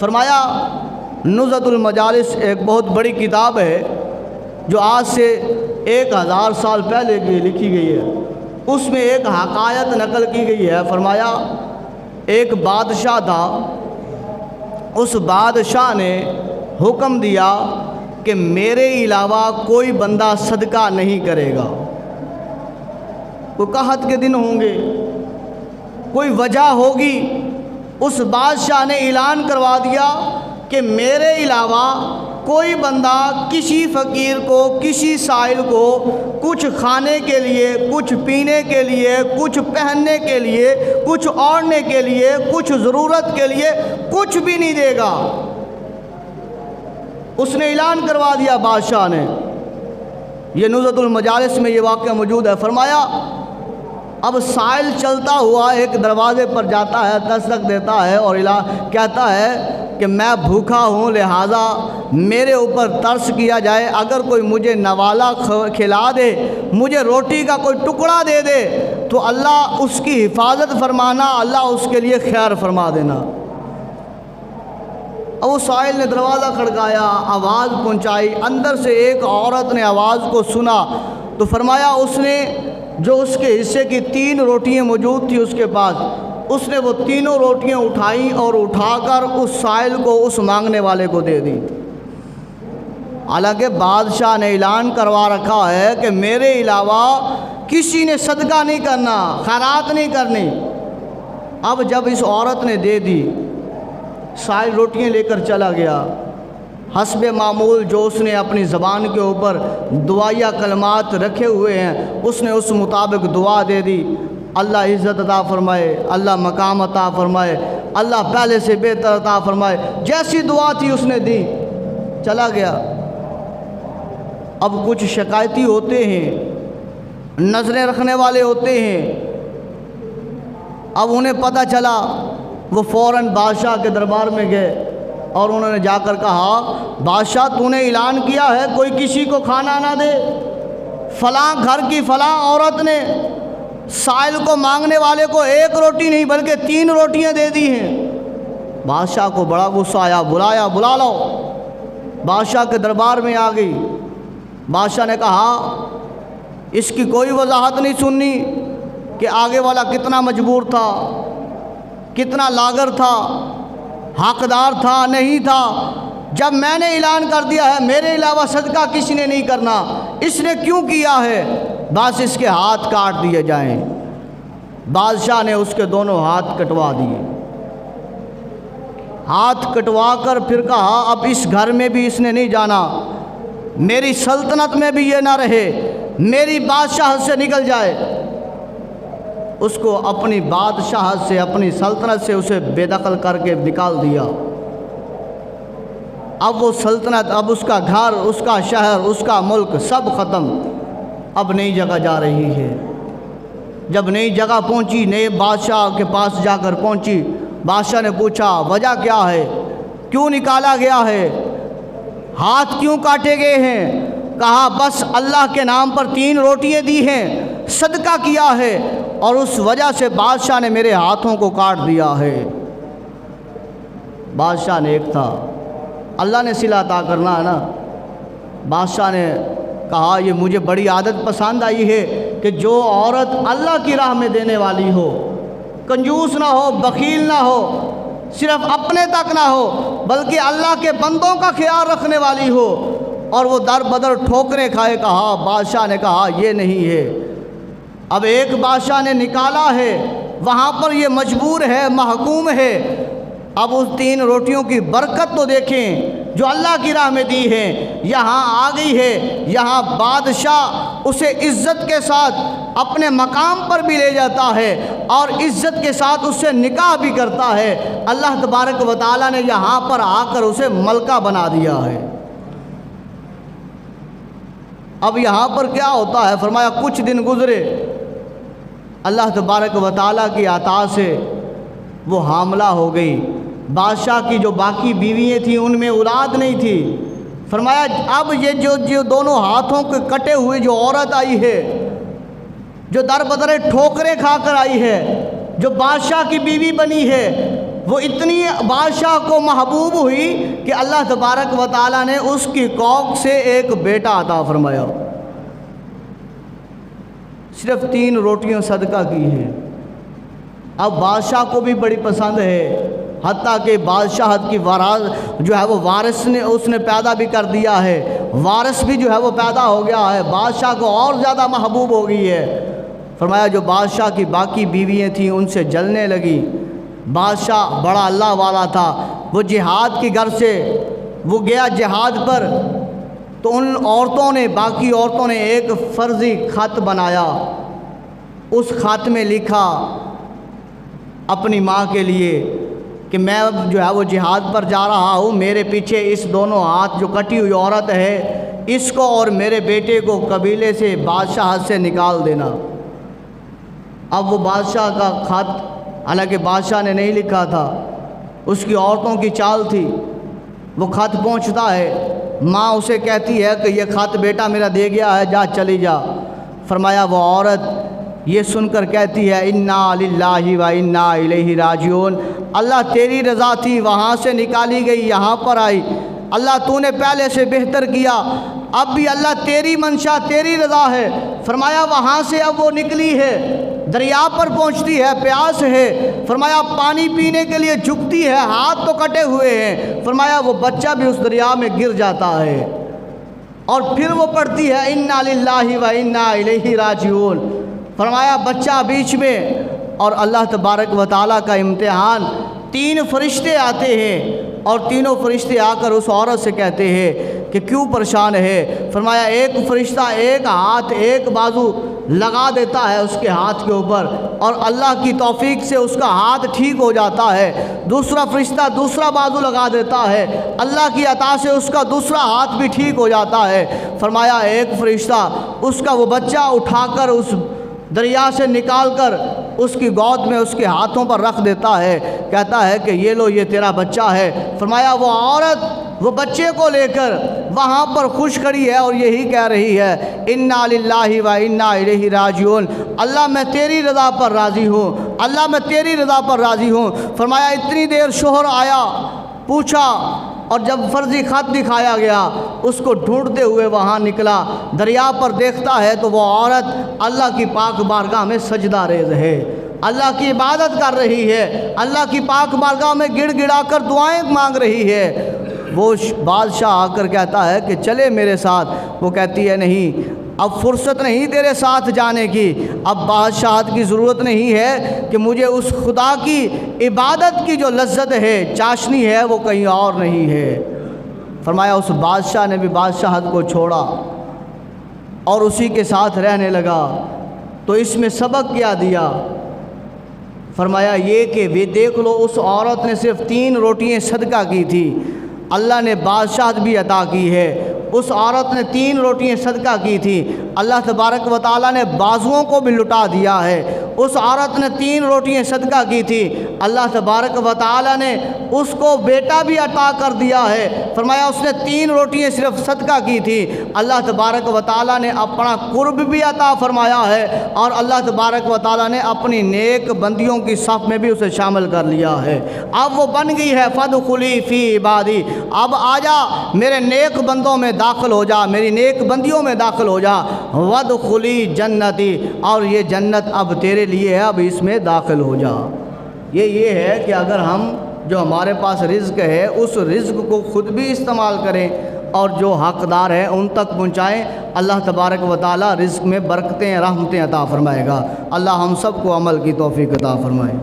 فرمایا نزہۃ المجالس ایک بہت بڑی کتاب ہے جو آج سے 1000 سال پہلے کی لکھی گئی ہے. اس میں ایک حکایت نقل کی گئی ہے. فرمایا ایک بادشاہ تھا. اس بادشاہ نے حکم دیا کہ میرے علاوہ کوئی بندہ صدقہ نہیں کرے گا. کوئی قحط کے دن ہوں گے, کوئی وجہ ہوگی. اس بادشاہ نے اعلان کروا دیا کہ میرے علاوہ کوئی بندہ کسی فقیر کو, کسی سائل کو کچھ کھانے کے لیے, کچھ پینے کے لیے, کچھ پہننے کے لیے, کچھ اوڑھنے کے لیے, کچھ ضرورت کے لیے کچھ بھی نہیں دے گا. اس نے اعلان کروا دیا بادشاہ نے. یہ نزہۃ المجالس میں یہ واقعہ موجود ہے. فرمایا اب سائل چلتا ہوا ایک دروازے پر جاتا ہے, دستک دیتا ہے اور کہتا ہے کہ میں بھوکا ہوں, لہٰذا میرے اوپر ترس کیا جائے. اگر کوئی مجھے نوالا کھلا دے, مجھے روٹی کا کوئی ٹکڑا دے دے تو اللہ اس کی حفاظت فرمانا, اللہ اس کے لیے خیر فرما دینا. اب وہ سائل نے دروازہ کھڑکایا, آواز پہنچائی. اندر سے ایک عورت نے آواز کو سنا تو فرمایا اس نے جو اس کے حصے کی 3 روٹیاں موجود تھی اس کے پاس, اس نے وہ تینوں روٹیاں اٹھائیں اور اٹھا کر اس سائل کو, اس مانگنے والے کو دے دی. حالانکہ بادشاہ نے اعلان کروا رکھا ہے کہ میرے علاوہ کسی نے صدقہ نہیں کرنا, خیرات نہیں کرنی. اب جب اس عورت نے دے دی, سائل روٹیاں لے کر چلا گیا. حسب معمول جو اس نے اپنی زبان کے اوپر دعائیہ کلمات رکھے ہوئے ہیں, اس نے اس مطابق دعا دے دی. اللہ عزت عطا فرمائے, اللہ مقام عطا فرمائے, اللہ پہلے سے بہتر عطا فرمائے. جیسی دعا تھی اس نے دی, چلا گیا. اب کچھ شکایتی ہوتے ہیں, نظریں رکھنے والے ہوتے ہیں. اب انہیں پتہ چلا, وہ فوراً بادشاہ کے دربار میں گئے اور انہوں نے جا کر کہا بادشاہ تو نے اعلان کیا ہے کوئی کسی کو کھانا نہ دے. فلاں گھر کی فلاں عورت نے سائل کو, مانگنے والے کو 1 روٹی نہیں بلکہ 3 روٹیاں دے دی ہیں. بادشاہ کو بڑا غصہ آیا, بلا لاؤ. بادشاہ کے دربار میں آ گئی. بادشاہ نے کہا اس کی کوئی وضاحت نہیں سننی کہ آگے والا کتنا مجبور تھا, کتنا لاغر تھا, حقدار تھا, نہیں تھا. جب میں نے اعلان کر دیا ہے میرے علاوہ صدقہ کسی نے نہیں کرنا, اس نے کیوں کیا ہے, بس اس کے ہاتھ کاٹ دیے جائیں. بادشاہ نے اس کے دونوں ہاتھ کٹوا دیے. ہاتھ کٹوا کر پھر کہا اب اس گھر میں بھی اس نے نہیں جانا, میری سلطنت میں بھی یہ نہ رہے, میری بادشاہت سے نکل جائے. اس کو اپنی بادشاہت سے, اپنی سلطنت سے اسے بے دخل کر کے نکال دیا. اب وہ سلطنت, اب اس کا گھر, اس کا شہر, اس کا ملک سب ختم. اب نئی جگہ جا رہی ہے. جب نئی جگہ پہنچی, نئے بادشاہ کے پاس جا کر پہنچی, بادشاہ نے پوچھا وجہ کیا ہے, کیوں نکالا گیا ہے, ہاتھ کیوں کاٹے گئے ہیں. کہا بس اللہ کے نام پر 3 روٹیاں دی ہیں, صدقہ کیا ہے اور اس وجہ سے بادشاہ نے میرے ہاتھوں کو کاٹ دیا ہے. بادشاہ نے ایک تھا, اللہ نے صلہ عطا کرنا ہے نا. بادشاہ نے کہا یہ مجھے بڑی عادت پسند آئی ہے کہ جو عورت اللہ کی راہ میں دینے والی ہو, کنجوس نہ ہو, بخیل نہ ہو, صرف اپنے تک نہ ہو بلکہ اللہ کے بندوں کا خیال رکھنے والی ہو, اور وہ در بدر ٹھوکریں کھائے. کہا بادشاہ نے کہا یہ نہیں ہے. اب ایک بادشاہ نے نکالا ہے, وہاں پر یہ مجبور ہے, محکوم ہے. اب اس 3 روٹیوں کی برکت تو دیکھیں جو اللہ کی راہ میں دی ہے, یہاں آ گئی ہے. یہاں بادشاہ اسے عزت کے ساتھ اپنے مقام پر بھی لے جاتا ہے اور عزت کے ساتھ اس سے نکاح بھی کرتا ہے. اللہ تبارک و تعالیٰ نے یہاں پر آ کر اسے ملکہ بنا دیا ہے. اب یہاں پر کیا ہوتا ہے, فرمایا کچھ دن گزرے, اللہ تبارک و تعالیٰ کی عطا سے وہ حاملہ ہو گئی. بادشاہ کی جو باقی بیوییں تھیں ان میں اولاد نہیں تھی. فرمایا اب یہ جو دونوں ہاتھوں کے کٹے ہوئے جو عورت آئی ہے, جو در بدر ٹھوکریں کھا کر آئی ہے, جو بادشاہ کی بیوی بنی ہے, وہ اتنی بادشاہ کو محبوب ہوئی کہ اللہ تبارک و تعالیٰ نے اس کی کوکھ سے ایک بیٹا عطا فرمایا۔ صرف 3 روٹیاں صدقہ کی ہیں۔ اب بادشاہ کو بھی بڑی پسند ہے، حتیٰ کہ بادشاہت کی وارث نے اس نے پیدا بھی کر دیا ہے، وارث بھی جو ہے وہ پیدا ہو گیا ہے، بادشاہ کو اور زیادہ محبوب ہو گئی ہے۔ فرمایا جو بادشاہ کی باقی بیویاں تھیں ان سے جلنے لگی۔ بادشاہ بڑا اللہ والا تھا، وہ جہاد کی غرض سے وہ گیا جہاد پر، تو ان عورتوں نے، باقی عورتوں نے ایک فرضی خط بنایا۔ اس خط میں لکھا اپنی ماں کے لیے کہ میں اب جو ہے وہ جہاد پر جا رہا ہوں، میرے پیچھے اس دونوں ہاتھ جو کٹی ہوئی عورت ہے اس کو اور میرے بیٹے کو قبیلے سے، بادشاہت سے نکال دینا۔ اب وہ بادشاہ کا خط، حالانکہ بادشاہ نے نہیں لکھا تھا، اس کی عورتوں کی چال تھی۔ وہ خط پہنچتا ہے، ماں اسے کہتی ہے کہ یہ خط بیٹا میرا دے گیا ہے، جا چلی جا۔ فرمایا وہ عورت یہ سن کر کہتی ہے انا للہ و انا الیہ راجعون، اللہ تیری رضا تھی، وہاں سے نکالی گئی یہاں پر آئی، اللہ تو نے پہلے سے بہتر کیا، اب بھی اللہ تیری منشا تیری رضا ہے۔ فرمایا وہاں سے اب وہ نکلی ہے، دریا پر پہنچتی ہے، پیاس ہے، فرمایا پانی پینے کے لیے جھکتی ہے، ہاتھ تو کٹے ہوئے ہیں، فرمایا وہ بچہ بھی اس دریا میں گر جاتا ہے، اور پھر وہ پڑھتی ہے انا للہ و انا الیہ راجعون۔ فرمایا بچہ بیچ میں، اور اللہ تبارک و تعالیٰ کا امتحان، 3 فرشتے آتے ہیں اور تینوں فرشتے آ کر اس عورت سے کہتے ہیں کہ کیوں پریشان ہے؟ فرمایا ایک فرشتہ ایک ہاتھ ایک بازو لگا دیتا ہے اس کے ہاتھ کے اوپر، اور اللہ کی توفیق سے اس کا ہاتھ ٹھیک ہو جاتا ہے، دوسرا فرشتہ دوسرا بازو لگا دیتا ہے، اللہ کی عطا سے اس کا دوسرا ہاتھ بھی ٹھیک ہو جاتا ہے۔ فرمایا ایک فرشتہ اس کا وہ بچہ اٹھا کر اس دریا سے نکال کر اس کی گود میں اس کے ہاتھوں پر رکھ دیتا ہے، کہتا ہے کہ یہ لو یہ تیرا بچہ ہے۔ فرمایا وہ عورت وہ بچے کو لے کر وہاں پر خوش کھڑی ہے اور یہی کہہ رہی ہے انا للہ و انا الیہ راجعون، اللہ میں تیری رضا پر راضی ہوں، اللہ میں تیری رضا پر راضی ہوں۔ فرمایا اتنی دیر شوہر آیا، پوچھا، اور جب فرضی خط دکھایا گیا اس کو ڈھونڈتے ہوئے وہاں نکلا، دریا پر دیکھتا ہے تو وہ عورت اللہ کی پاک بارگاہ میں سجدہ ریز ہے، اللہ کی عبادت کر رہی ہے، اللہ کی پاک بارگاہ میں گڑ گڑا کر دعائیں مانگ رہی ہے۔ وہ بادشاہ آ کر کہتا ہے کہ چلے میرے ساتھ، وہ کہتی ہے نہیں، اب فرصت نہیں تیرے ساتھ جانے کی، اب بادشاہت کی ضرورت نہیں ہے کہ مجھے اس خدا کی عبادت کی جو لذت ہے، چاشنی ہے، وہ کہیں اور نہیں ہے۔ فرمایا اس بادشاہ نے بھی بادشاہت کو چھوڑا اور اسی کے ساتھ رہنے لگا۔ تو اس میں سبق کیا دیا؟ فرمایا یہ کہ وہ دیکھ لو اس عورت نے صرف 3 روٹیاں صدقہ کی تھی، اللہ نے بادشاہت بھی عطا کی ہے۔ اس عورت نے 3 روٹیاں صدقہ کی تھی، اللہ تبارک و تعالیٰ نے بازوؤں کو بھی لٹا دیا ہے۔ اس عورت نے 3 روٹیاں صدقہ کی تھی، اللہ تبارک و تعالیٰ نے اس کو بیٹا بھی عطا کر دیا ہے۔ فرمایا اس نے 3 روٹیاں صرف صدقہ کی تھی، اللہ تبارک و تعالیٰ نے اپنا قرب بھی عطا فرمایا ہے، اور اللہ تبارک و تعالیٰ نے اپنی نیک بندیوں کی صف میں بھی اسے شامل کر لیا ہے۔ اب وہ بن گئی ہے فادخلی فی عبادی، اب آجا میرے نیک بندوں میں داخل ہو جا، میری نیک بندیوں میں داخل ہو جا، وادخلی جنتی، اور یہ جنت اب تیرے لیے ہے، اب اس میں داخل ہو جا۔ یہ ہے کہ اگر ہم جو ہمارے پاس رزق ہے اس رزق کو خود بھی استعمال کریں اور جو حقدار ہیں ان تک پہنچائیں، اللہ تبارک و تعالی رزق میں برکتیں رحمتیں عطا فرمائے گا۔ اللہ ہم سب کو عمل کی توفیق عطا فرمائے۔